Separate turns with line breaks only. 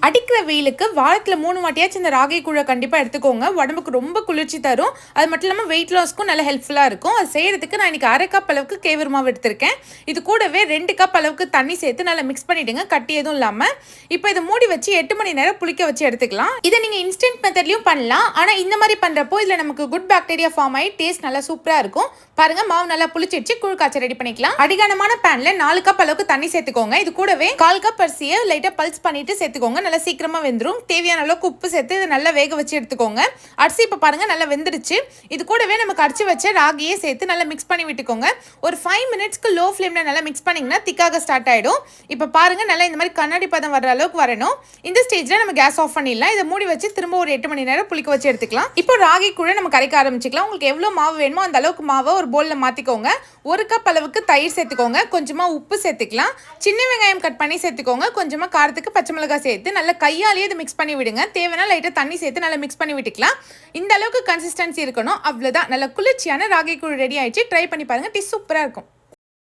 அடிக்கிற வெயிலுக்கு வாரத்தில் 3 வாட்டியாச்சும் இந்த ராகி கூழை கண்டிப்பாக எடுத்துக்கோங்க. உடம்புக்கு ரொம்ப குளிர்ச்சி தரும். அது மட்டும் இல்லாமல் வெயிட் லாஸ்க்கும் நல்ல ஹெல்ப்ஃபுல்லாக இருக்கும். அது செய்கிறதுக்கு நான் இன்றைக்கி 1/2 கப் அளவுக்கு கேவர் மாவு எடுத்திருக்கேன். இது கூடவே 2 கப் அளவுக்கு தண்ணி சேர்த்து நல்லா மிக்ஸ் பண்ணிவிடுங்க, கட்டி எதுவும் இல்லாமல். இப்போ இதை மூடி வச்சு 8 மணி நேரம் புளிக்க வச்சு எடுத்துக்கலாம். இதை நீங்கள் இன்ஸ்டன்ட் மெத்தட்லையும் பண்ணலாம். ஆனால் இந்த மாதிரி பண்ணுறப்போ இதில் நமக்கு குட் பாக்டீரியா ஃபார்ம் ஆகி டேஸ்ட் நல்லா சூப்பராக இருக்கும். பாருங்கள், மாவு நல்லா புளிச்சிடுச்சு. கூழ் காய்ச்சல் ரெடி பண்ணிக்கலாம். அடிகானமான பேனில் 4 கப் அளவுக்கு தண்ணி சேர்த்துக்கோங்க. இது கூடவே 1/4 கப் அரிசியை லைட்டாக பல்ஸ் பண்ணிட்டு சேர்த்துக்கோங்க. நல்லா சீக்கிரமாக வெந்துடும். தேவையான அளவுக்கு உப்பு சேர்த்து இதை நல்லா வேக வச்சு எடுத்துக்கோங்க. அரிசி இப்போ பாருங்கள் நல்லா வெந்துடுச்சு. இது கூடவே நம்ம கடிச்சு வச்ச ராகியே சேர்த்து நல்லா மிக்ஸ் பண்ணி விட்டுக்கோங்க. ஒரு 5 மினிட்ஸ்க்கு லோ ஃப்ளேமில் நல்லா மிக்ஸ் பண்ணிங்கன்னா திக்காக ஸ்டார்ட் ஆகிடும். இப்போ பாருங்கள் நல்லா இந்த மாதிரி கண்ணாடி பதம் வர அளவுக்கு வரணும். இந்த ஸ்டேஜில் நம்ம கேஸ் ஆஃப் பண்ணிடலாம். இதை மூடி வச்சு திரும்ப ஒரு 8 மணி நேரம் புளிக்க வச்சு எடுத்துக்கலாம். இப்போ ராகி கூட நம்ம கரைக்க ஆரம்பிச்சிக்கலாம். உங்களுக்கு எவ்வளோ மாவு வேணுமோ அந்த அளவுக்கு மாவை ஒரு பவுலில் மாற்றிக்கோங்க. 1 கப் அளவுக்கு தயிர் சேர்த்துக்கோங்க. கொஞ்சமாக உப்பு சேர்த்துக்கலாம். சின்ன வெங்காயம் கட் பண்ணி சேர்த்துக்கோங்க. கொஞ்சமாக காரத்துக்கு பச்சை மிளகாய் சேர்த்து நல்லா கையாலேயே இதை மிக்ஸ் பண்ணி விடுங்க. தேவைன்னா லைட்டாக தண்ணி சேர்த்து நல்லா மிக்ஸ் பண்ணி விட்டுக்கலாம். இந்த அளவுக்கு கன்சிஸ்டன்சி இருக்கணும். அவ்வளோதான். நல்ல குளிர்ச்சியான ராகி கூழ் ரெடி ஆயிடுச்சு. ட்ரை பண்ணி பாருங்கள். டேஸ்ட் சூப்பராக இருக்கும்.